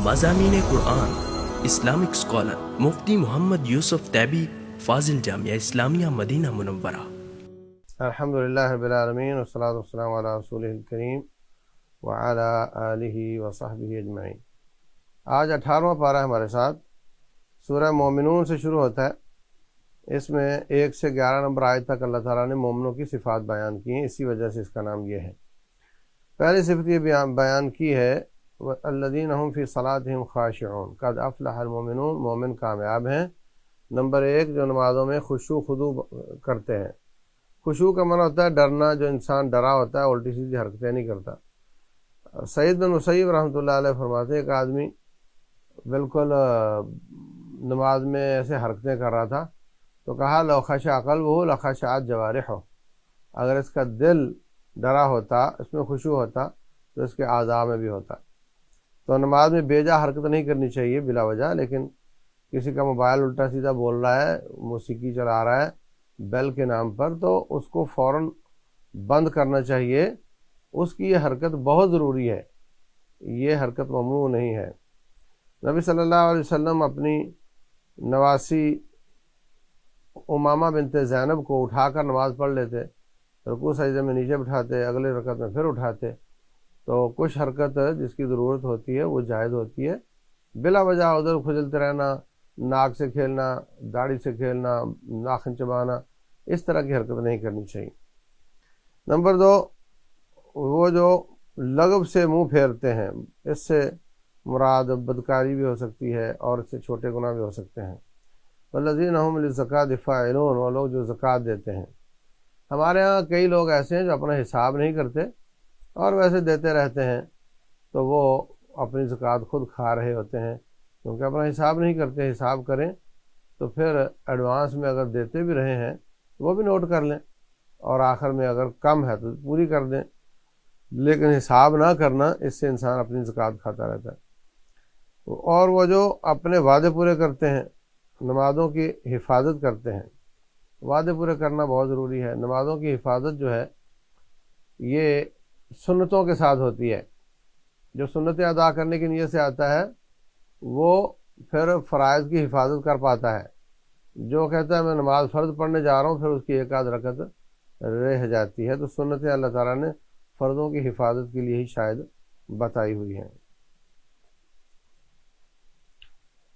مضامین قرآن Islamic scholar مفتی محمد یوسف تیبی فاضل جامعہ اسلامیہ مدینہ منورہ۔ الحمدللہ رب العالمین والصلاة والسلام علی رسولہ الکریم وعلی آلہ وصحبہ اجمعین۔ آج 18واں پارہ ہمارے ساتھ سورہ مومنون سے شروع ہوتا ہے۔ اس میں 1 سے 11 نمبر آیت تک اللہ تعالیٰ نے مومنوں کی صفات بیان کی ہیں، اسی وجہ سے اس کا نام یہ ہے۔ پہلی صفت یہ بیان کی ہے الذین هم فی صلاتہم خاشعون، قد افلح المومنون، مومن کامیاب ہیں۔ نمبر 1 جو نمازوں میں خشوع خضوع کرتے ہیں۔ خشوع کا معنی ہوتا ہے ڈرنا، جو انسان ڈرا ہوتا ہے الٹی سیدھی حرکتیں نہیں کرتا۔ سعید بن مسیب رحمۃ اللہ علیہ فرماتے ہیں ایک آدمی بالکل نماز میں ایسے حرکتیں کر رہا تھا تو کہا لو خشع قلبہ لخشعت جوارحہ، اگر اس کا دل ڈرا ہوتا، اس میں خشوع ہوتا تو اس کے اعضاء میں بھی ہوتا۔ تو نماز میں بے جا حرکت نہیں کرنی چاہیے بلا وجہ، لیکن کسی کا موبائل الٹا سیدھا بول رہا ہے، موسیقی چلا رہا ہے بیل کے نام پر، تو اس کو فوراً بند کرنا چاہیے۔ اس کی یہ حرکت بہت ضروری ہے، یہ حرکت ممنوع نہیں ہے۔ نبی صلی اللہ علیہ وسلم اپنی نواسی امامہ بنت زینب کو اٹھا کر نماز پڑھ لیتے، رکوع سجدے میں نیچے بٹھاتے، اگلے رکعت میں پھر اٹھاتے۔ تو کچھ حرکت جس کی ضرورت ہوتی ہے وہ جائز ہوتی ہے، بلا وجہ ادھر کھجلتے رہنا، ناک سے کھیلنا، داڑھی سے کھیلنا، ناخن چبانا، اس طرح کی حرکت نہیں کرنی چاہیے۔ نمبر 2 وہ جو لغو سے منہ پھیرتے ہیں، اس سے مراد بدکاری بھی ہو سکتی ہے اور اس سے چھوٹے گناہ بھی ہو سکتے ہیں۔ والذین هم للزکاۃ فاعلون، وہ لوگ جو زکوٰۃ دیتے ہیں۔ ہمارے ہاں کئی لوگ ایسے ہیں جو اپنا حساب نہیں کرتے اور ویسے دیتے رہتے ہیں، تو وہ اپنی زکوٰۃ خود کھا رہے ہوتے ہیں، کیونکہ اپنا حساب نہیں کرتے۔ حساب کریں تو پھر ایڈوانس میں اگر دیتے بھی رہے ہیں وہ بھی نوٹ کر لیں، اور آخر میں اگر کم ہے تو پوری کر دیں، لیکن حساب نہ کرنا، اس سے انسان اپنی زکوٰۃ کھاتا رہتا ہے۔ اور وہ جو اپنے وعدے پورے کرتے ہیں، نمازوں کی حفاظت کرتے ہیں۔ وعدے پورے کرنا بہت ضروری ہے۔ نمازوں کی حفاظت جو ہے یہ سنتوں کے ساتھ ہوتی ہے۔ جو سنتیں ادا کرنے کی نیت سے آتا ہے وہ پھر فرائض کی حفاظت کر پاتا ہے۔ جو کہتا ہے میں نماز فرض پڑھنے جا رہا ہوں، پھر اس کی ایک آدھ رکعت رہ جاتی ہے، تو سنتیں اللہ تعالیٰ نے فرضوں کی حفاظت کے لیے ہی شاید بتائی ہوئی ہیں۔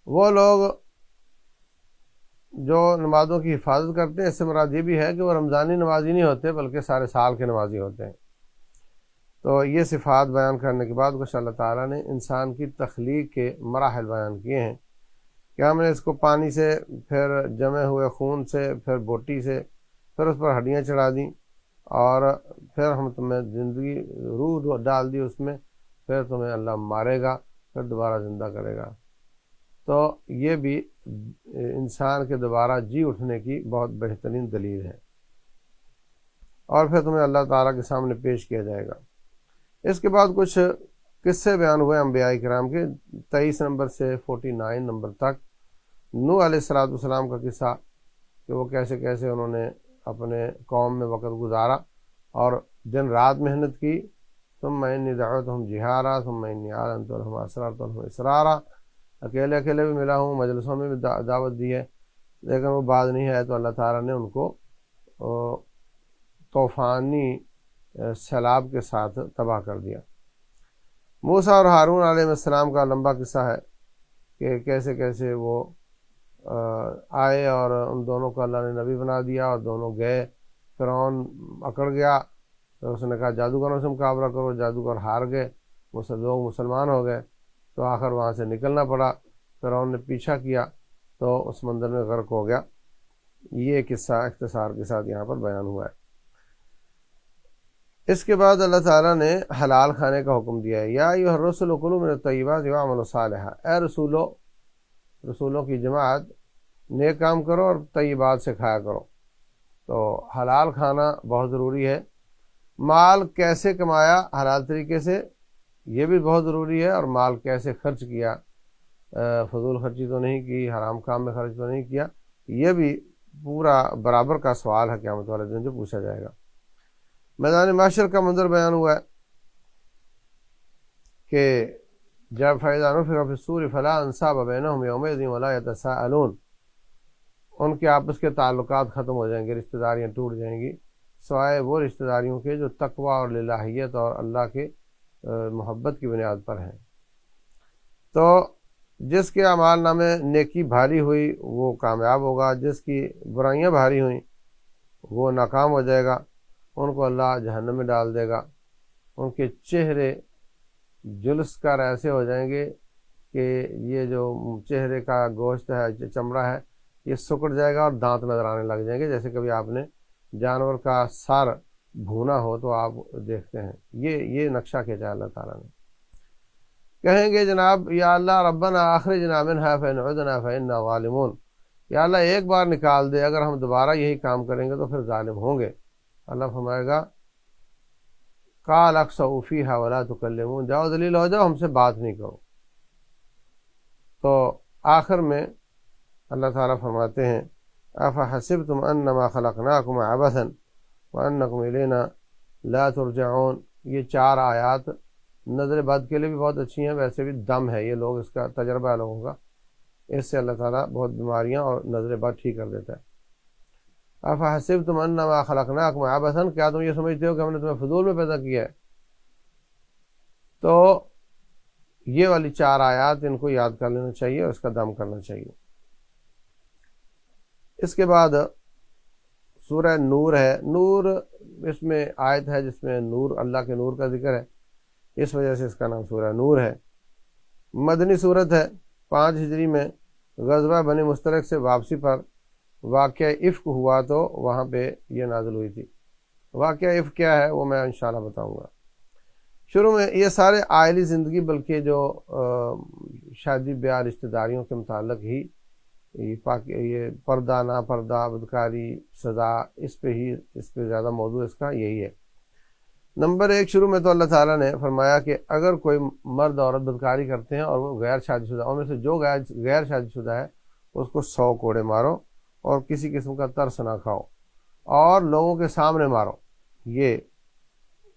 وہ لوگ جو نمازوں کی حفاظت کرتے ہیں، اس سے مراد یہ بھی ہے کہ وہ رمضانی نمازی نہیں ہوتے بلکہ سارے سال کے نمازی ہوتے ہیں۔ تو یہ صفات بیان کرنے کے بعد کچھ اللہ تعالیٰ نے انسان کی تخلیق کے مراحل بیان کیے ہیں کہ ہم نے اس کو پانی سے، پھر جمے ہوئے خون سے، پھر بوٹی سے، پھر اس پر ہڈیاں چڑھا دیں، اور پھر ہم تمہیں زندگی روح ڈال دی اس میں، پھر تمہیں اللہ مارے گا، پھر دوبارہ زندہ کرے گا۔ تو یہ بھی انسان کے دوبارہ جی اٹھنے کی بہت بہترین دلیل ہے، اور پھر تمہیں اللہ تعالیٰ کے سامنے پیش کیا جائے گا۔ اس کے بعد کچھ قصے بیان ہوئے انبیاء کرام کے، 23 نمبر سے 49 نمبر تک۔ نوح علیہ السلام کا قصہ کہ وہ کیسے کیسے انہوں نے اپنے قوم میں وقت گزارا اور دن رات محنت کی۔ ثم انی دعوتہم جہارا ثم انی اعلنت لہم اسررت لہم اسرارا، اکیلے اکیلے بھی ملا ہوں، مجلسوں میں بھی دعوت دی ہے، لیکن وہ بات نہیں ہے، تو اللہ تعالیٰ نے ان کو طوفانی سیلاب کے ساتھ تباہ کر دیا۔ موسیٰ اور ہارون علیہ السلام کا لمبا قصہ ہے کہ کیسے کیسے وہ آئے اور ان دونوں کو اللہ نے نبی بنا دیا، اور دونوں گئے، فرعون اکڑ گیا، تو اس نے کہا جادوگروں سے مقابلہ کرو، جادوگر ہار گئے، لوگ مسلمان ہو گئے، تو آخر وہاں سے نکلنا پڑا۔ فرعون نے پیچھا کیا تو اس مندر میں غرق ہو گیا۔ یہ قصہ اختصار کے ساتھ یہاں پر بیان ہوا ہے۔ اس کے بعد اللہ تعالیٰ نے حلال کھانے کا حکم دیا ہے۔ یا ایھا الرسل کلوا من الطیبات واعملوا صالحا، اے رسولوں کی جماعت، نیک کام کرو اور طیبات سے کھایا کرو۔ تو حلال کھانا بہت ضروری ہے۔ مال کیسے کمایا حلال طریقے سے، یہ بھی بہت ضروری ہے، اور مال کیسے خرچ کیا، فضول خرچی تو نہیں کی، حرام کام میں خرچ تو نہیں کیا، یہ بھی پورا برابر کا سوال ہے قیامت والے دن جو پوچھا جائے گا۔ میدان محشر کا منظر بیان ہوا ہے کہ جب فَإِذَا نُفِخَ فِي الصُّورِ فَلَا أَنْسَابَ بَيْنَهُمْ يَوْمَئِذٍ وَلَا يَتَسَاءَلُونَ، ان کے آپس کے تعلقات ختم ہو جائیں گے، رشتہ داریاں ٹوٹ جائیں گی، سوائے وہ رشتہ داریوں کے جو تقوی اور للہیت اور اللہ کے محبت کی بنیاد پر ہیں۔ تو جس کے اعمال نامے نیکی بھاری ہوئی وہ کامیاب ہوگا، جس کی برائیاں بھاری ہوئیں وہ ناکام ہو جائے گا، ان کو اللہ جہنم میں ڈال دے گا، ان کے چہرے جلس کر ایسے ہو جائیں گے کہ یہ جو چہرے کا گوشت ہے، چمڑا ہے، یہ سکڑ جائے گا اور دانت نظر آنے لگ جائیں گے، جیسے کبھی آپ نے جانور کا سر بھونا ہو تو آپ دیکھتے ہیں، یہ نقشہ کھینچا اللہ تعالیٰ نے۔ کہیں گے جناب یا اللہ ربنا اخرجنا منها فإن عدنا فإنا ظالمون، یا اللہ ایک بار نکال دے، اگر ہم دوبارہ یہی کام کریں گے تو پھر ظالم ہوں گے۔ اللہ فرمائے گا قال اخسؤوا فيها ولا تكلمون، جاؤ ذلیل ہو جاؤ، ہم سے بات نہیں کرو۔ تو آخر میں اللہ تعالیٰ فرماتے ہیں افحسبتم انما خلقناکم عبثا وانکم الینا لا ترجعون۔ یہ 4 آیات نظر بد کے لیے بھی بہت اچھی ہیں، ویسے بھی دم ہے، یہ لوگ اس کا تجربہ ہے لوگوں کا، اس سے اللہ تعالیٰ بہت بیماریاں اور نظر بد ٹھیک کر دیتا ہے۔ افحسبتم انما خلقناکم عبثا، کیا تم یہ سمجھتے ہو کہ ہم نے تمہیں فضول میں پیدا کیا ہے؟ تو یہ والی 4 آیات ان کو یاد کر لینا چاہیے اور اس کا دم کرنا چاہیے۔ اس کے بعد سورہ نور ہے۔ نور اس میں آیت ہے جس میں نور، اللہ کے نور کا ذکر ہے، اس وجہ سے اس کا نام سورہ نور ہے۔ مدنی صورت ہے، 5 ہجری میں غزوہ بنی مستلق سے واپسی پر واقعہ افک ہوا تو وہاں پہ یہ نازل ہوئی تھی۔ واقعہ افک کیا ہے وہ میں انشاءاللہ بتاؤں گا۔ شروع میں یہ سارے عائلی زندگی بلکہ جو شادی بیاہ رشتہ داریوں کے متعلق ہی یہ پردہ نا پردہ، بدکاری، سزا، اس پہ زیادہ موضوع اس کا یہی ہے۔ نمبر 1، شروع میں تو اللہ تعالیٰ نے فرمایا کہ اگر کوئی مرد عورت بدکاری کرتے ہیں اور وہ غیر شادی شدہ، ان میں سے جو غیر شادی شدہ ہے اس کو 100 کوڑے مارو اور کسی قسم کا ترس نہ کھاؤ اور لوگوں کے سامنے مارو۔ یہ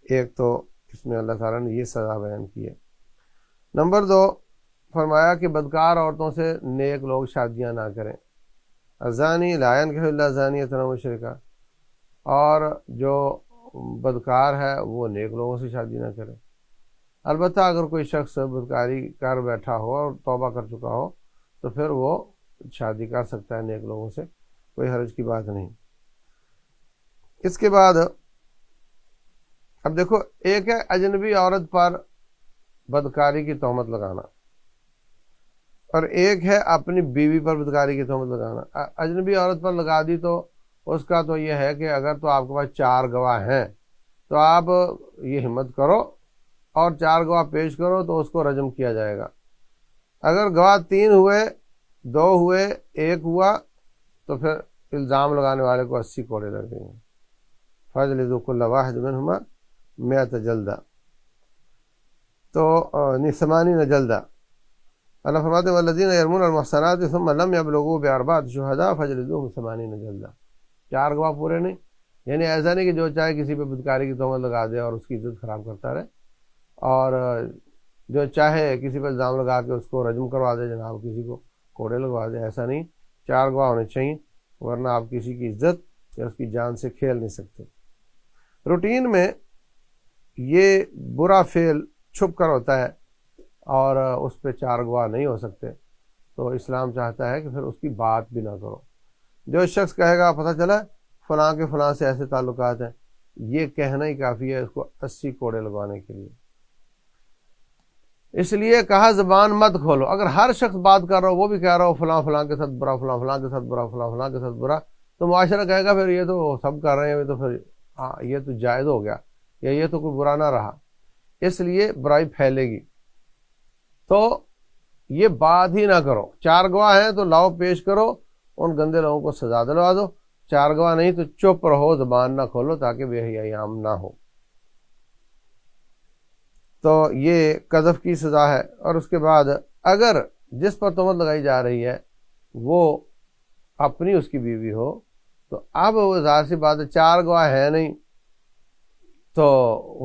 ایک تو اس میں اللہ تعالیٰ نے یہ سزا بیان کی ہے۔ نمبر 2، فرمایا کہ بدکار عورتوں سے نیک لوگ شادیاں نہ کریں۔ الزانی لا ينکح الا زانیۃ او مشرکہ، اور جو بدکار ہے وہ نیک لوگوں سے شادی نہ کرے۔ البتہ اگر کوئی شخص بدکاری کر بیٹھا ہو اور توبہ کر چکا ہو تو پھر وہ شادی کر سکتا ہے نیک لوگوں سے، کوئی حرج کی بات نہیں۔ اس کے بعد اب دیکھو، ایک ہے اجنبی عورت پر بدکاری کی تہمت لگانا اور ایک ہے اپنی بیوی پر بدکاری کی تہمت لگانا۔ اجنبی عورت پر لگا دی تو اس کا تو یہ ہے کہ اگر تو آپ کے پاس 4 گواہ ہیں تو آپ یہ ہمت کرو اور 4 گواہ پیش کرو تو اس کو رجم کیا جائے گا۔ اگر گواہ 3 ہوئے، 2 ہوئے، 1 ہوا تو پھر الزام لگانے والے کو 80 کوڑے لگ دیں گے۔ فَاجْلِدُوا كُلَّ وَاحِدٍ مِّنْهُمَا 100 جلدہ، تو 80 جلدہ۔ اللہ فرماتے ہیں وَالَّذِينَ يَرْمُونَ الْمُحْصَنَاتِ ثُمَّ لَمْ يَبْلُغُوا بِأَرْبَعَةِ شُهَدَاءَ فَاجْلِدُوهُمْ 80 جلدہ۔ 4 گواہ پورے نہیں، یعنی ایسا نہیں کہ جو چاہے کسی پہ بدکاری کی تہمت لگا دے اور اس کی عزت خراب کرتا رہے، اور جو چاہے کسی پہ الزام لگا کے اس کو رجم کروا دے، جناب کسی کو کوڑے لگوا دے، ایسا نہیں۔ 4 گواہ ہونے چاہیے، ورنہ آپ کسی کی عزت یا اس کی جان سے کھیل نہیں سکتے۔ روٹین میں یہ برا فعل چھپ کر ہوتا ہے اور اس پہ 4 گواہ نہیں ہو سکتے، تو اسلام چاہتا ہے کہ پھر اس کی بات بھی نہ کرو۔ جو شخص کہے گا پتہ چلا فلاں کے فلاں سے ایسے تعلقات ہیں، یہ کہنا ہی کافی ہے اس کو 80 کوڑے لگوانے کے لیے۔ اس لیے کہا زبان مت کھولو۔ اگر ہر شخص بات کر رہا ہو، وہ بھی کہہ رہا ہو فلاں فلاں کے ساتھ برا، فلاں فلاں کے ساتھ برا، فلاں فلاں کے ساتھ برا، تو معاشرہ کہے گا پھر یہ تو سب کر رہے ہیں، تو پھر یہ تو جائز ہو گیا، یا یہ تو کوئی برا نہ رہا، اس لیے برائی پھیلے گی۔ تو یہ بات ہی نہ کرو۔ 4 گواہ ہیں تو لاؤ پیش کرو، ان گندے لوگوں کو سزا دلوا دو۔ 4 گواہ نہیں تو چپ رہو، زبان نہ کھولو، تاکہ بے حیائی عام نہ ہو۔ تو یہ قذف کی سزا ہے۔ اور اس کے بعد اگر جس پر تہمت لگائی جا رہی ہے وہ اپنی اس کی بیوی ہو تو اب وہ ظاہر سی بات ہے 4 گواہ ہے نہیں تو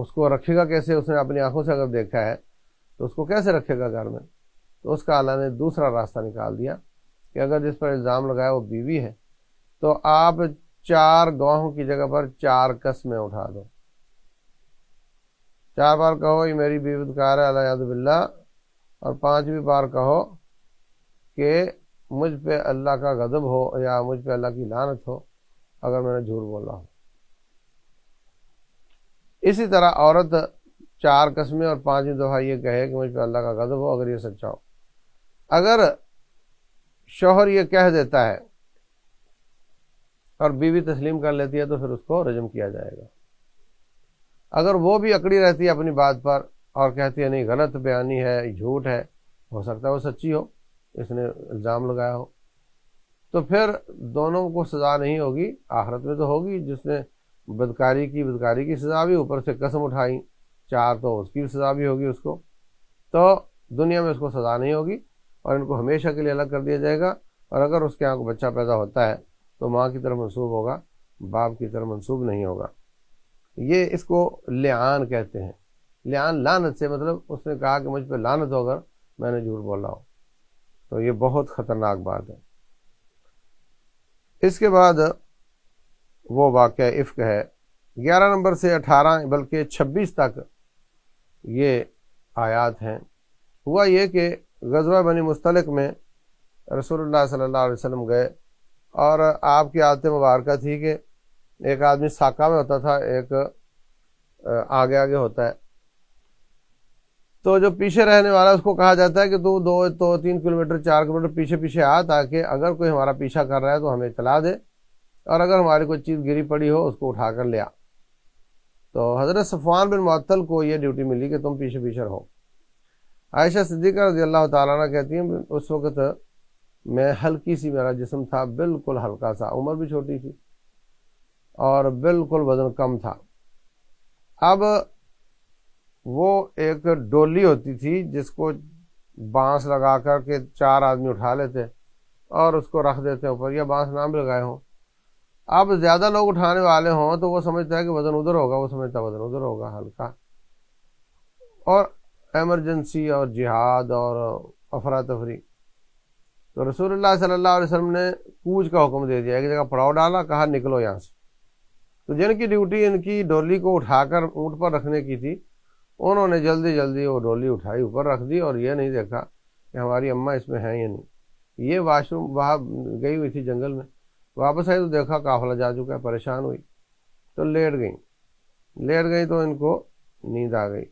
اس کو رکھے گا کیسے؟ اس نے اپنی آنکھوں سے اگر دیکھا ہے تو اس کو کیسے رکھے گا گھر میں؟ تو اس کا اللہ نے دوسرا راستہ نکال دیا کہ اگر جس پر الزام لگایا وہ بیوی ہے تو آپ 4 گواہوں کی جگہ پر 4 قسمیں اٹھا دو، 4 بار کہو یہ میری بیوی بدکار ہے الیاذ باللہ، اور 5ویں بار کہو کہ مجھ پہ اللہ کا غضب ہو یا مجھ پہ اللہ کی لعنت ہو اگر میں نے جھوٹ بولا ہو۔ اسی طرح عورت 4 قسمیں اور 5ویں دفعہ یہ کہے کہ مجھ پہ اللہ کا غضب ہو اگر یہ سچا ہو۔ اگر شوہر یہ کہہ دیتا ہے اور بیوی تسلیم کر لیتی ہے تو پھر اس کو رجم کیا جائے گا۔ اگر وہ بھی اکڑی رہتی ہے اپنی بات پر اور کہتی ہے نہیں غلط بیانی ہے، جھوٹ ہے، ہو سکتا ہے وہ سچی ہو، اس نے الزام لگایا ہو، تو پھر دونوں کو سزا نہیں ہوگی، آخرت میں تو ہوگی، جس نے بدکاری کی سزا بھی، اوپر سے قسم اٹھائی 4 تو اس کی سزا بھی ہوگی اس کو، تو دنیا میں اس کو سزا نہیں ہوگی اور ان کو ہمیشہ کے لیے الگ کر دیا جائے گا۔ اور اگر اس کے یہاں کو بچہ پیدا ہوتا ہے تو ماں کی طرف منسوب ہوگا، باپ کی طرف منسوب نہیں ہوگا۔ یہ اس کو لعان کہتے ہیں۔ لعان لعنت سے مطلب اس نے کہا کہ مجھ پہ لعنت ہو اگر میں نے جھوٹ بولا ہو، تو یہ بہت خطرناک بات ہے۔ اس کے بعد وہ واقعہ افک ہے، 11 نمبر سے 18 بلکہ 26 تک یہ آیات ہیں۔ ہوا یہ کہ غزوہ بنی مستلق میں رسول اللہ صلی اللہ علیہ وسلم گئے، اور آپ کی عادت مبارکہ تھی کہ ایک آدمی ساقہ میں ہوتا تھا، ایک آگے آگے ہوتا ہے، تو جو پیچھے رہنے والا اس کو کہا جاتا ہے کہ تو 2-3 کلومیٹر 4 کلومیٹر پیچھے پیچھے آ، تاکہ اگر کوئی ہمارا پیچھا کر رہا ہے تو ہمیں اطلاع دے، اور اگر ہماری کوئی چیز گری پڑی ہو اس کو اٹھا کر لیا۔ تو حضرت صفوان بن معطل کو یہ ڈیوٹی ملی کہ تم پیچھے پیچھے رہو۔ عائشہ صدیقہ رضی اللہ تعالیٰ عنہ کہتی ہیں اس وقت میں ہلکی سی، میرا جسم تھا بالکل ہلکا سا، عمر بھی چھوٹی تھی اور بالکل وزن کم تھا۔ اب وہ ایک ڈولی ہوتی تھی جس کو بانس لگا کر کے 4 آدمی اٹھا لیتے اور اس کو رکھ دیتے اوپر، یا بانس نہ بھی لگائے ہوں۔ اب زیادہ لوگ اٹھانے والے ہوں تو وہ سمجھتا ہے کہ وزن ادھر ہوگا، وہ سمجھتا ہے وزن ادھر ہوگا ہلکا، اور ایمرجنسی اور جہاد اور افراتفری۔ تو رسول اللہ صلی اللہ علیہ وسلم نے کوچ کا حکم دے دیا، ایک جگہ پڑاؤ ڈالا، کہا نکلو یہاں سے۔ تو جن کی ڈیوٹی ان کی ڈولی کو اٹھا کر اونٹ پر رکھنے کی تھی، انہوں نے جلدی جلدی وہ ڈولی اٹھائی اوپر رکھ دی، اور یہ نہیں دیکھا کہ ہماری اماں اس میں ہیں یا نہیں۔ یہ واش روم وہاں گئی ہوئی تھی جنگل میں، واپس آئی تو دیکھا قافلہ جا چکا ہے، پریشان ہوئی تو لیٹ گئیں تو ان کو نیند آ گئی۔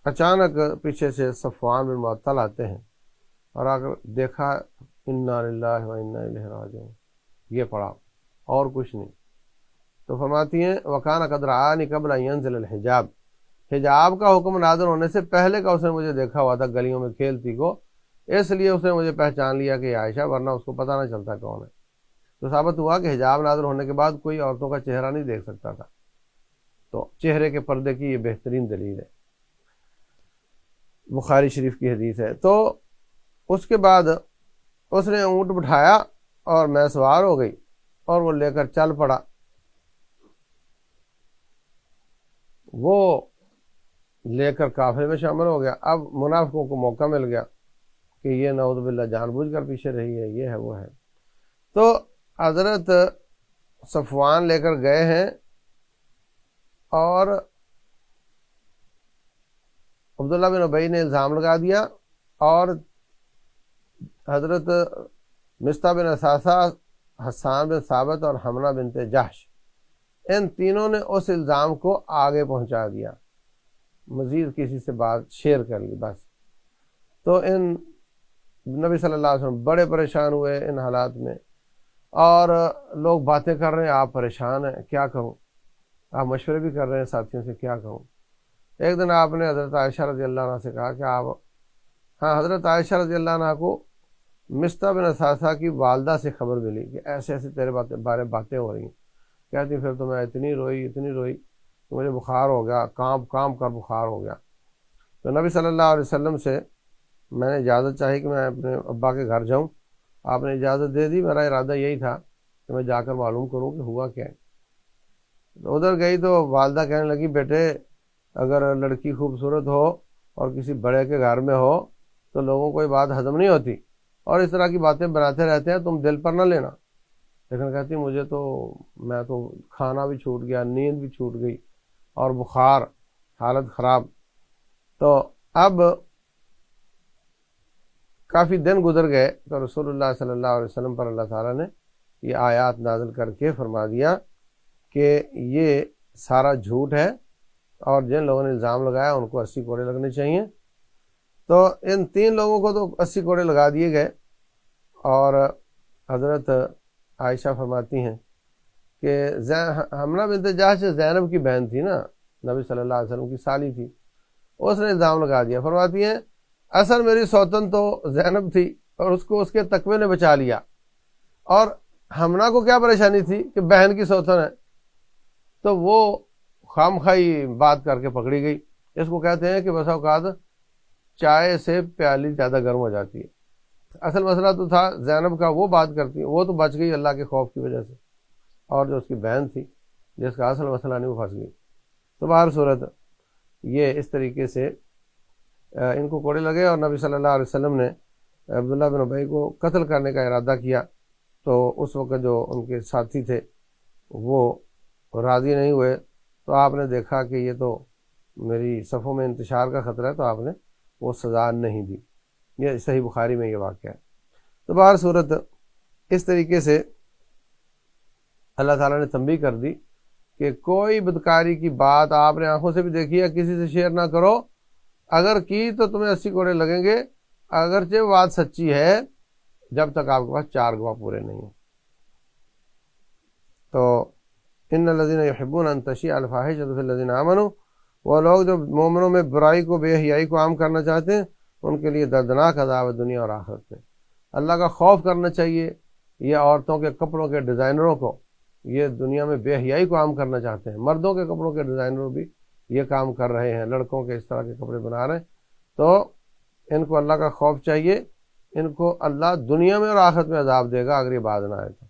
اچانک پیچھے سے صفوان بن معطل آتے ہیں اور آ کر دیکھا انا للہ و انا الیہ راجعون، یہ پڑھا اور کچھ نہیں۔ تو فرماتی ہیں وکان قد رآنی قبل ان ینزل الحجاب، حجاب کا حکم نازل ہونے سے پہلے کا اس نے مجھے دیکھا ہوا تھا گلیوں میں کھیلتی کو، اس لیے اس نے مجھے پہچان لیا کہ عائشہ، ورنہ اس کو پتہ نہ چلتا کون ہے۔ تو ثابت ہوا کہ حجاب نازل ہونے کے بعد کوئی عورتوں کا چہرہ نہیں دیکھ سکتا تھا، تو چہرے کے پردے کی یہ بہترین دلیل ہے، بخاری شریف کی حدیث ہے۔ تو اس کے بعد اس نے اونٹ بٹھایا اور میں سوار ہو گئی اور وہ لے کر چل پڑا۔ وہ لے کر قافلے میں شامل ہو گیا۔ اب منافقوں کو موقع مل گیا کہ یہ نعوذ باللہ جان بوجھ کر پیچھے رہی ہے، یہ ہے وہ ہے۔ تو حضرت صفوان لے کر گئے ہیں اور عبداللہ بن ابی نے الزام لگا دیا، اور حضرت مصطح بن اثاثہ، حسان بن ثابت اور حمنہ بنت جحش، ان تینوں نے اس الزام کو آگے پہنچا دیا، مزید کسی سے بات شیئر کر لی بس۔ تو ان نبی صلی اللہ علیہ وسلم بڑے پریشان ہوئے ان حالات میں، اور لوگ باتیں کر رہے ہیں، آپ پریشان ہیں، کیا کہوں، آپ مشورے بھی کر رہے ہیں ساتھیوں سے، کیا کہوں۔ ایک دن آپ نے حضرت عائشہ رضی اللہ عنہ سے کہا کہ آپ، ہاں، حضرت عائشہ رضی اللہ عنہ کو مصطح بن اثاثہ کی والدہ سے خبر ملی کہ ایسے ایسے تیرے بارے باتیں ہو رہی ہیں۔ کہتی پھر تو میں اتنی روئی کہ مجھے بخار ہو گیا، کام کر بخار ہو گیا۔ تو نبی صلی اللہ علیہ وسلم سے میں نے اجازت چاہی کہ میں اپنے ابا کے گھر جاؤں، آپ نے اجازت دے دی۔ میرا ارادہ یہی تھا کہ میں جا کر معلوم کروں کہ ہوا کیا ہے۔ تو ادھر گئی تو والدہ کہنے لگی بیٹے اگر لڑکی خوبصورت ہو اور کسی بڑے کے گھر میں ہو تو لوگوں کو یہ بات ہضم نہیں ہوتی اور اس طرح کی باتیں بناتے رہتے ہیں، تم دل پر نہ لینا۔ لیکن کہتی مجھے تو، میں تو کھانا بھی چھوٹ گیا، نیند بھی چھوٹ گئی اور بخار، حالت خراب۔ تو اب کافی دن گزر گئے تو رسول اللہ صلی اللہ علیہ وسلم پر اللہ تعالیٰ نے یہ آیات نازل کر کے فرما دیا کہ یہ سارا جھوٹ ہے اور جن لوگوں نے الزام لگایا ان کو 80 کوڑے لگنے چاہیے۔ تو ان 3 لوگوں کو تو 80 کوڑے لگا دیے گئے، اور حضرت عائشہ فرماتی ہیں کہ حمنہ بنت جہش زینب کی بہن تھی نا، نبی صلی اللہ علیہ وسلم کی سالی تھی، اس نے الزام لگا دیا۔ فرماتی ہیں اصل میری سوتن تو زینب تھی اور اس کو اس کے تقوی نے بچا لیا، اور حمنہ کو کیا پریشانی تھی کہ بہن کی سوتن ہے، تو وہ خام خواہی بات کر کے پکڑی گئی۔ اس کو کہتے ہیں کہ بسا اوقات چائے سے پیالی زیادہ گرم ہو جاتی ہے۔ اصل مسئلہ تو تھا زینب کا، وہ بات کرتی، وہ تو بچ گئی اللہ کے خوف کی وجہ سے، اور جو اس کی بہن تھی جس کا اصل مسئلہ نہیں، وہ پھنس گئی۔ تو بہر صورت یہ اس طریقے سے ان کو کوڑے لگے، اور نبی صلی اللہ علیہ وسلم نے عبداللہ بن ابی کو قتل کرنے کا ارادہ کیا، تو اس وقت جو ان کے ساتھی تھے وہ راضی نہیں ہوئے، تو آپ نے دیکھا کہ یہ تو میری صفوں میں انتشار کا خطرہ ہے، تو آپ نے وہ سزا نہیں دی۔ یہ صحیح بخاری میں یہ واقعہ ہے۔ تو بہر صورت اس طریقے سے اللہ تعالیٰ نے تنبیہ کر دی کہ کوئی بدکاری کی بات آپ نے آنکھوں سے بھی دیکھی ہے، کسی سے شیئر نہ کرو، اگر کی تو تمہیں 80 کوڑے لگیں گے، اگرچہ وہ بات سچی ہے، جب تک آپ کے پاس 4 گواہ پورے نہیں ہیں۔ تو ان الذین یحبون ان تشیع الفاحشۃ فی الذین آمنوا، وہ لوگ جو مومنوں میں برائی کو، بے حیائی کو عام کرنا چاہتے ہیں، ان کے لیے دردناک عذاب ہے دنیا اور آخرت میں۔ اللہ کا خوف کرنا چاہیے۔ یہ عورتوں کے کپڑوں کے ڈیزائنروں کو یہ دنیا میں بے حیائی کو عام کرنا چاہتے ہیں، مردوں کے کپڑوں کے ڈیزائنر بھی یہ کام کر رہے ہیں، لڑکوں کے اس طرح کے کپڑے بنا رہے ہیں۔ تو ان کو اللہ کا خوف چاہیے، ان کو اللہ دنیا میں اور آخرت میں عذاب دے گا اگر یہ باز نہ آئے تو۔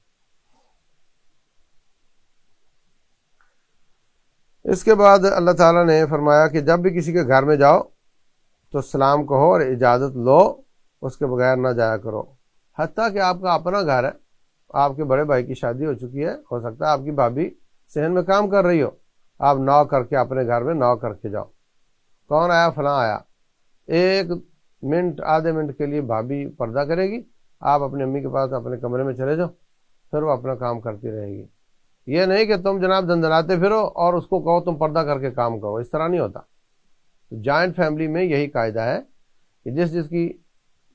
اس کے بعد اللہ تعالیٰ نے فرمایا کہ جب بھی کسی کے گھر میں جاؤ تو سلام کہو اور اجازت لو، اس کے بغیر نہ جایا کرو، حتیٰ کہ آپ کا اپنا گھر ہے، آپ کے بڑے بھائی کی شادی ہو چکی ہے، ہو سکتا ہے آپ کی بھابھی صحن میں کام کر رہی ہو، آپ نو کر کے اپنے گھر میں نو کر کے جاؤ، کون آیا؟ فلاں آیا۔ 1 منٹ آدھے منٹ کے لیے بھابھی پردہ کرے گی، آپ اپنی امی کے پاس اپنے کمرے میں چلے جاؤ، پھر وہ اپنا کام کرتی رہے گی۔ یہ نہیں کہ تم جناب دندناتے پھرو اور اس کو کہو تم پردہ کر کے کام کرو، اس طرح نہیں ہوتا۔ جوائنٹ فیملی میں یہی قاعدہ ہے کہ جس کی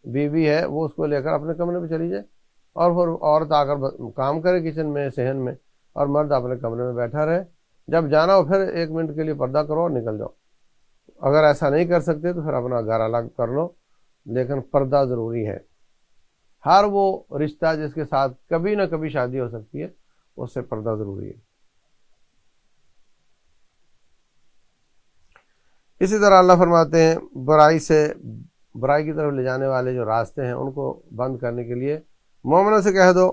بیوی ہے وہ اس کو لے کر اپنے کمرے میں چلی جائے، اور پھر عورت آ کر کام کرے کچن میں، صحن میں، اور مرد اپنے کمرے میں بیٹھا رہے۔ جب جانا ہو پھر 1 منٹ کے لیے پردہ کرو اور نکل جاؤ۔ اگر ایسا نہیں کر سکتے تو پھر اپنا گھر الگ کر لو، لیکن پردہ ضروری ہے۔ ہر وہ رشتہ جس کے ساتھ کبھی نہ کبھی شادی ہو سکتی ہے، اس سے پردہ ضروری ہے۔ اسی طرح اللہ فرماتے ہیں برائی کی طرف لے جانے والے جو راستے ہیں ان کو بند کرنے کے لیے مومنوں سے کہہ دو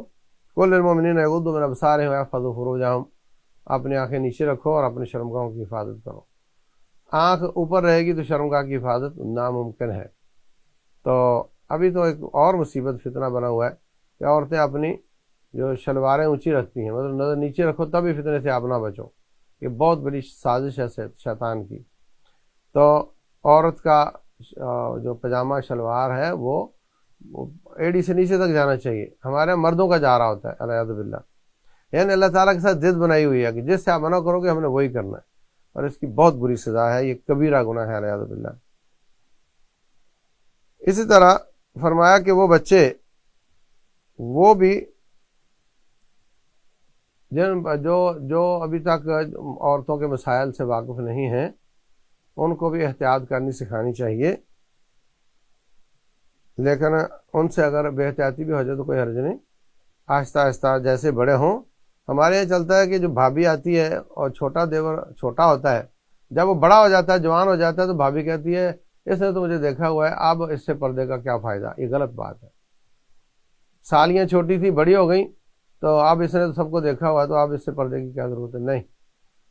قل للمؤمنین یغضوا من ابصارہم ویحفظوا فروجہم، اپنی آنکھیں نیچے رکھو اور اپنی شرمگاہوں کی حفاظت کرو۔ آنکھ اوپر رہے گی تو شرمگاہ کی حفاظت ناممکن ہے۔ تو ابھی تو ایک اور مصیبت فتنہ بنا ہوا ہے کہ عورتیں اپنی جو شلواریں اونچی رکھتی ہیں، مطلب نظر نیچے رکھو تبھی فتنے سے آپ نہ بچو۔ یہ بہت بڑی سازش ہے شیطان کی۔ تو عورت کا جو پاجامہ شلوار ہے وہ ایڑی سے نیچے تک جانا چاہیے، ہمارے مردوں کا جا رہا ہوتا ہے العیاذ باللہ۔ یعنی اللہ تعالیٰ کے ساتھ ضد بنائی ہوئی ہے کہ جس سے آپ منع کرو گے ہم نے وہی کرنا ہے، اور اس کی بہت بری سزا ہے، یہ کبیرہ گناہ ہے العیاذ باللہ۔ اسی طرح فرمایا کہ وہ بچے وہ بھی جو ابھی تک عورتوں کے مسائل سے واقف نہیں ہیں ان کو بھی احتیاط کرنی سکھانی چاہیے، لیکن ان سے اگر بے احتیاطی بھی ہو جائے تو کوئی حرج نہیں، آہستہ آہستہ جیسے بڑے ہوں۔ ہمارے یہاں چلتا ہے کہ جو بھابھی آتی ہے اور چھوٹا دیور چھوٹا ہوتا ہے، جب وہ بڑا ہو جاتا ہے، جوان ہو جاتا ہے، تو بھابھی کہتی ہے اس نے تو مجھے دیکھا ہوا ہے، اب اس سے پردے کا کیا فائدہ۔ یہ غلط بات ہے۔ سالیاں چھوٹی تھی بڑی ہو گئیں تو اب اس نے تو سب کو دیکھا ہوا ہے، تو اب اس سے پردے کی کیا ضرورت ہے؟ نہیں،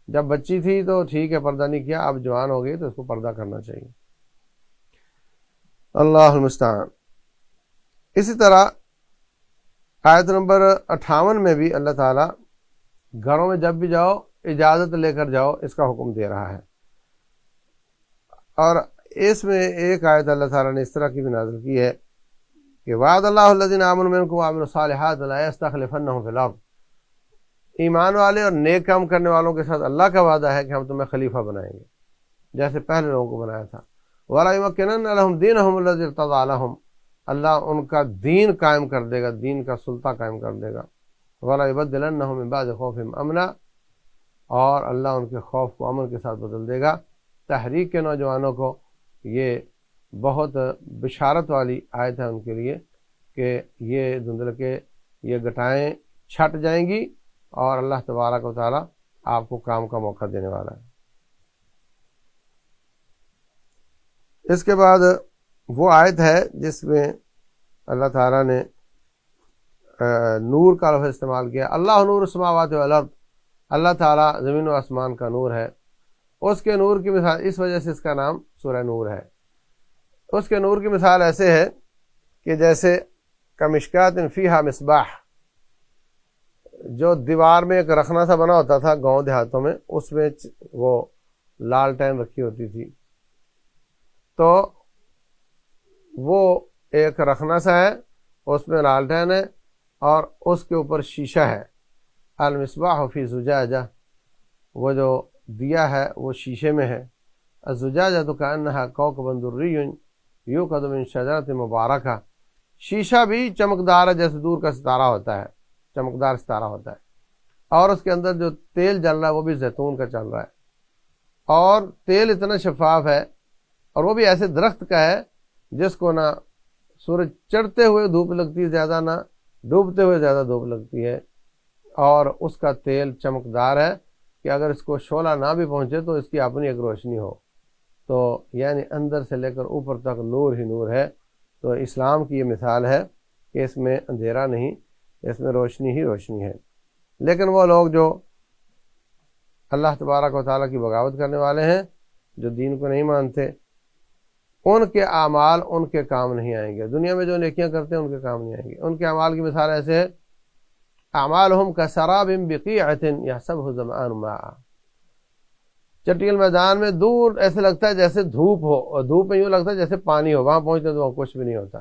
جب بچی تھی تو ٹھیک ہے پردہ نہیں کیا، اب جوان ہو گئی تو اس کو پردہ کرنا چاہیے۔ اللہ المستعان۔ اسی طرح آیت نمبر 58 میں بھی اللہ تعالیٰ گھروں میں جب بھی جاؤ اجازت لے کر جاؤ اس کا حکم دے رہا ہے، اور اس میں ایک آیت اللہ تعالیٰ نے اس طرح کی بھی نازل کی ہے کہ وعد اللہ الذین آمنوا منکم وعملوا الصالحات لا یستخلفنہم فی الارض، ایمان والے اور نیک کام کرنے والوں کے ساتھ اللہ کا وعدہ ہے کہ ہم تمہیں خلیفہ بنائیں گے جیسے پہلے لوگوں کو بنایا تھا۔ وَلَا يُمَكِّنَنَّ لَهُمْ دِينَهُمُ الَّذِي ارْتَضَىٰ لَهُمْ، اللہ ان کا دین قائم کر دے گا، دین کا سلطہ قائم کر دے گا۔ وَلَا يُبَدِّلَنَّهُم مِّن بَعْدِ خَوْفِهِمْ أَمْنًا، اور اللہ ان کے خوف کو امن کے ساتھ بدل دے گا۔ تحریک کے نوجوانوں کو یہ بہت بشارت والی آیت ہے ان کے لیے کہ یہ دھندلکے، یہ گٹائیں چھٹ جائیں گی اور اللہ تبارک و تعالیٰ آپ کو کام کا موقع دینے والا ہے۔ اس کے بعد وہ آیت ہے جس میں اللہ تعالیٰ نے نور کا لفظ استعمال کیا، اللہ نور السماوات والارض، اللہ تعالیٰ زمین و آسمان کا نور ہے۔ اس کے نور کی مثال، اس وجہ سے اس کا نام سورہ نور ہے۔ اس کے نور کی مثال ایسے ہے کہ جیسے کمشکات فیہا مصباح، جو دیوار میں ایک رخنہ سا بنا ہوتا تھا گاؤں دیہاتوں میں، اس میں وہ لالٹین رکھی ہوتی تھی، تو وہ ایک رخنہ سا ہے، اس میں لالٹین ہے اور اس کے اوپر شیشہ ہے۔ المصباح فی زجاجہ، وہ جو دیا ہے وہ شیشے میں ہے۔ الزجاجہ کأنہا کوکب دری یوقد من شجرۃ مبارکہ، شیشہ بھی چمکدار ہے جیسے دور کا ستارہ ہوتا ہے، چمکدار ستارہ ہوتا ہے، اور اس کے اندر جو تیل جل رہا ہے وہ بھی زیتون کا چل رہا ہے، اور تیل اتنا شفاف ہے، اور وہ بھی ایسے درخت کا ہے جس کو نہ سورج چڑھتے ہوئے دھوپ لگتی ہے زیادہ، نہ ڈوبتے ہوئے زیادہ دھوپ لگتی ہے، اور اس کا تیل چمکدار ہے کہ اگر اس کو شعلہ نہ بھی پہنچے تو اس کی اپنی ایک روشنی ہو، تو یعنی اندر سے لے کر اوپر تک نور ہی نور ہے۔ تو اسلام کی یہ مثال ہے کہ اس میں اندھیرا نہیں، اس میں روشنی ہی روشنی ہے۔ لیکن وہ لوگ جو اللہ تبارک و تعالیٰ کی بغاوت کرنے والے ہیں، جو دین کو نہیں مانتے، ان کے اعمال، ان کے کام نہیں آئیں گے۔ دنیا میں جو نیکیاں کرتے ہیں ان کے کام نہیں آئیں گے۔ ان کے اعمال کی مثال ایسے ہے، اعمالہم کسراب بقیعۃ یحسبہ الظمآن ماء، چٹیل میدان میں دور ایسے لگتا ہے جیسے دھوپ ہو، اور دھوپ میں یوں لگتا ہے جیسے پانی ہو، وہاں پہنچتے تو وہاں کچھ بھی نہیں ہوتا۔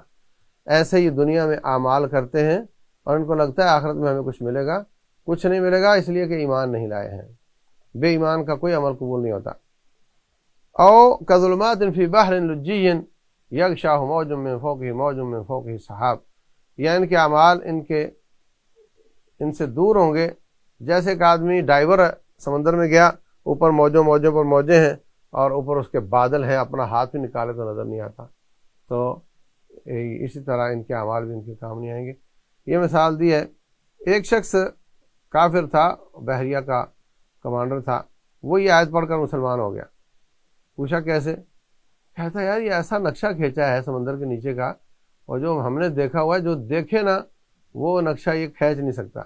ایسے ہی دنیا میں اعمال کرتے ہیں اور ان کو لگتا ہے آخرت میں ہمیں کچھ ملے گا، کچھ نہیں ملے گا، اس لیے کہ ایمان نہیں لائے ہیں۔ بے ایمان کا کوئی عمل قبول نہیں ہوتا۔ او کظلمات فی بحر لجی یغشاہ موج من فوقہ موج من فوقہ سحاب، یا ان کے اعمال ان سے دور ہوں گے جیسے ایک آدمی ڈائیور ہے، سمندر میں گیا، اوپر موجوں پر موجیں ہیں اور اوپر اس کے بادل ہیں، اپنا ہاتھ بھی نکالے تو نظر نہیں آتا۔ تو اسی طرح ان کے اعمال بھی ان کے کام نہیں آئیں گے۔ یہ مثال دی ہے۔ ایک شخص کافر تھا، بحریہ کا کمانڈر تھا، وہ یہ آیت پڑھ کر مسلمان ہو گیا۔ پوچھا کیسے؟ کہتا یار یہ ایسا نقشہ کھینچا ہے سمندر کے نیچے کا، اور جو ہم نے دیکھا ہوا ہے، جو دیکھے نا وہ نقشہ یہ کھینچ نہیں سکتا۔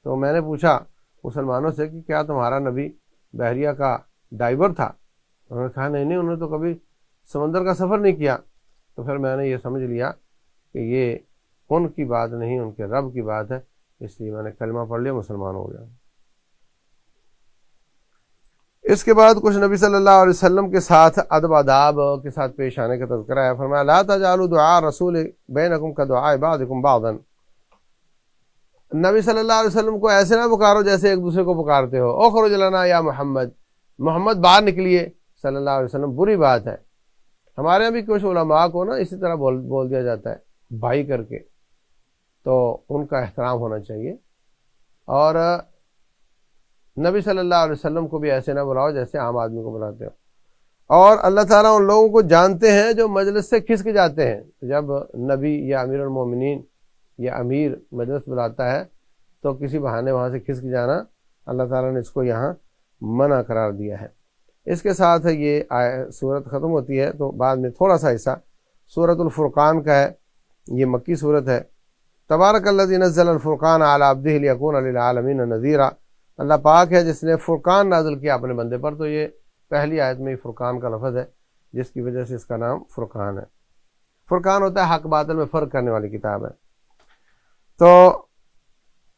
تو میں نے پوچھا مسلمانوں سے کہ کیا تمہارا نبی بحریہ کا ڈائیور تھا؟ انہوں نے کہا نہیں، انہوں نے تو کبھی سمندر کا سفر نہیں کیا۔ تو پھر میں نے یہ سمجھ لیا کہ یہ ان کی بات نہیں، ان کے رب کی بات ہے، اس لیے میں نے کلمہ پڑھ لیا، مسلمان ہو گیا۔ اس کے بعد کچھ نبی صلی اللہ علیہ وسلم کے ساتھ ادب آداب کے ساتھ پیش آنے کا تذکرہ ہے۔ فرمایا لا تجعلوا دعاء الرسول بینکم کدعاء بعضکم بعضا، نبی صلی اللہ علیہ وسلم کو ایسے نہ پکارو جیسے ایک دوسرے کو پکارتے ہو۔ اخرج لنا یا محمد، محمد باہر نکلیے صلی اللہ علیہ وسلم، بری بات ہے۔ ہمارے یہاں بھی کچھ علماء کو نا اسی طرح بول دیا جاتا ہے بھائی کر کے، تو ان کا احترام ہونا چاہیے، اور نبی صلی اللہ علیہ وسلم کو بھی ایسے نہ بلاؤ جیسے عام آدمی کو بلاتے ہو۔ اور اللہ تعالیٰ ان لوگوں کو جانتے ہیں جو مجلس سے کھسک جاتے ہیں۔ جب نبی یا امیر المومنین یا امیر مجلس بلاتا ہے تو کسی بہانے وہاں سے کھسک جانا، اللہ تعالیٰ نے اس کو یہاں منع قرار دیا ہے۔ اس کے ساتھ یہ سورت ختم ہوتی ہے، تو بعد میں تھوڑا سا حصہ سورت الفرقان کا ہے، یہ مکی سورت ہے۔ تبارک الذی نزل الفرقان علی عبدہ لیکون للعالمین نذیرا، اللہ پاک ہے جس نے فرقان نازل کیا اپنے بندے پر۔ تو یہ پہلی آیت میں فرقان کا لفظ ہے جس کی وجہ سے اس کا نام فرقان ہے۔ فرقان ہوتا ہے حق باطل میں فرق کرنے والی کتاب ہے۔ تو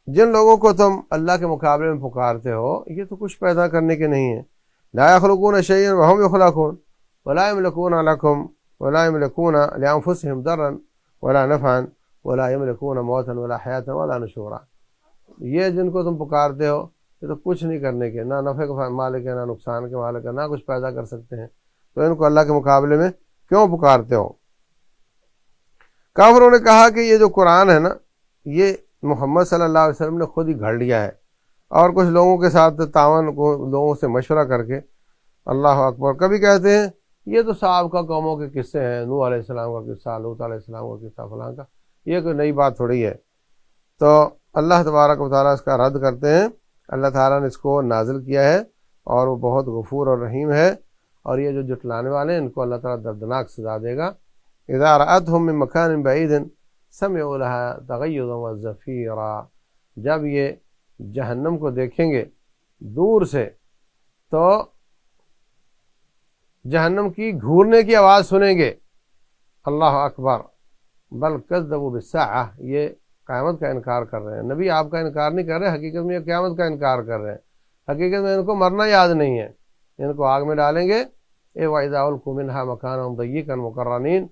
جن لوگوں کو تم اللہ کے مقابلے میں پکارتے ہو یہ تو کچھ پیدا کرنے کے نہیں ہیں، لا یخلقون شیئا وهم یخلقون ولا یملکون لکم ولا یملکون لانفسهم ضرا ولا نفعا ولا یملکون موتا ولا حیاتا ولا نشورا۔ یہ جن کو تم پکارتے ہو یہ تو کچھ نہیں کرنے کے، نہ نفع کے مالک ہے، نہ نقصان کے مالک ہے، نہ کچھ پیدا کر سکتے ہیں، تو ان کو اللہ کے مقابلے میں کیوں پکارتے ہو؟ کافروں نے کہا کہ یہ جو قرآن ہے نا یہ محمد صلی اللہ علیہ وسلم نے خود ہی گھڑ لیا ہے، اور کچھ لوگوں کے ساتھ تعاون کو لوگوں سے مشورہ کر کے۔ اللہ اکبر۔ کبھی کہتے ہیں یہ تو سابقہ قوموں کے قصے ہیں، نوح علیہ السلام کا قصہ، لوط علیہ السلام کا قصہ، فلاں کا، یہ کوئی نئی بات تھوڑی ہے۔ تو اللہ تبارک و تعالیٰ اس کا رد کرتے ہیں۔ اللہ تعالیٰ نے اس کو نازل کیا ہے اور وہ بہت غفور اور رحیم ہے، اور یہ جو جٹلانے والے ہیں ان کو اللہ تعالیٰ دردناک سزا دے گا۔ اذا رأتهم من مکان بعید سمعوا لها تغیظا وزفیرا، جب یہ جہنم کو دیکھیں گے دور سے تو جہنم کی گھورنے کی آواز سنیں گے۔ اللہ اکبر۔ بل کذبوا بالساعہ، یہ قیامت کا انکار کر رہے ہیں۔ نبی آپ کا انکار نہیں کر رہے، حقیقت میں یہ قیامت کا انکار کر رہے ہیں۔ حقیقت میں ان کو مرنا یاد نہیں ہے، ان کو آگ میں ڈالیں گے۔ وَإِذَا أُلْقُوا مِنْهَا مَكَانًا ضَيِّقًا مُقَرَّنِينَ،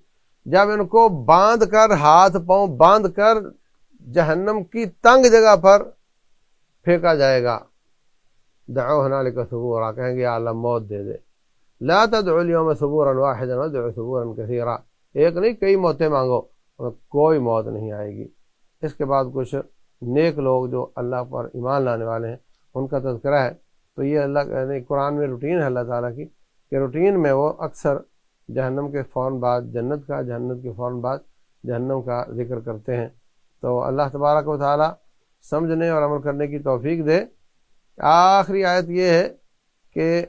جب ان کو باندھ کر، ہاتھ پاؤں باندھ کر جہنم کی تنگ جگہ پر پھینکا جائے گا، دعوا هُنَالِكَ ثُبُورًا، کہیں گے یا اللہ موت دے دے۔ لا تدعوا اليوم ثبورا واحدا وادعوا ثبورا كثيرا، ایک نہیں کئی موتیں مانگو، کوئی موت نہیں آئے گی۔ اس کے بعد کچھ نیک لوگ جو اللہ پر ایمان لانے والے ہیں ان کا تذکرہ ہے۔ تو یہ اللہ قرآن میں روٹین ہے اللہ تعالیٰ کی کہ روٹین میں وہ اکثر جہنم کے فوراً بعد جنت کا، جنت کے فوراً بعد جہنم کا ذکر کرتے ہیں۔ تو اللہ تبارک و تعالیٰ سمجھنے اور عمل کرنے کی توفیق دے۔ آخری آیت یہ ہے کہ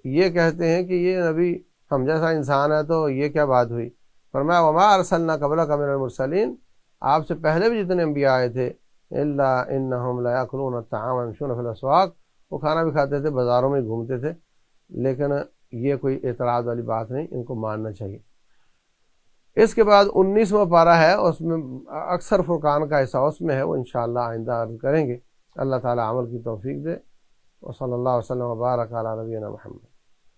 یہ کہتے ہیں کہ یہ نبی ہم جیسا انسان ہے تو یہ کیا بات ہوئی؟ فرمایا وما ارسلنا قبلک من المرسلین، آپ سے پہلے بھی جتنے انبیاء آئے تھے الا انہم لیاکلون الطعام ویمشون فی الاسواق، وہ کھانا بھی کھاتے تھے، بازاروں میں گھومتے تھے، لیکن یہ کوئی اعتراض والی بات نہیں، ان کو ماننا چاہیے۔ اس کے بعد 19واں پارہ ہے، اس میں اکثر فرقان کا حصہ اس میں ہے، وہ انشاءاللہ آئندہ عرض کریں گے۔ اللہ تعالی عمل کی توفیق دے۔ وصلی اللہ وسلم وبارک علی نبینا محمد۔